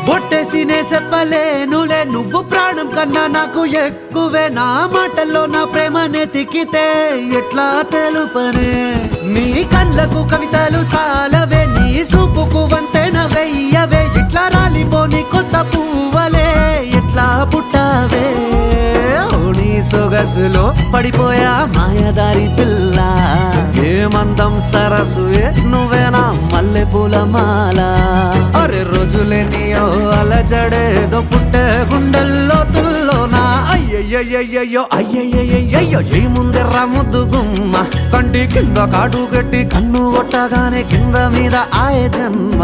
బొట్టేసినే చెప్పలేనులే నువ్వు ప్రాణం కన్నా నాకు ఎక్కువే నా మాటల్లో నా ప్రేమనే తిక్కితే ఎట్లా తెలుపనే నీ కళ్ళకు కవితలు సాలవే నీ సూపుకు వంతెన వెయ్యవే ఇట్లా రాలిపోని కొత్త పువ్వలే ఎట్లా పుట్టావే నీ సొగసులో పడిపోయా మాయదారి పిల్ల ఏమందం సరసుయే నువ్వేనా మల్లె పూల మాల అరే రోజులేనియో అలజడేదో పుట్టే గుండెల్లో తుల్లోనా అయ్యయ్యయ్యయ్యో అయ్యయ్యయ్యయ్యో జై ముందెర్ర ముద్దు గుమ్మ కంటి కింద కాడు గట్టి కన్ను కొట్టగానే కింద మీద ఆయ జన్మ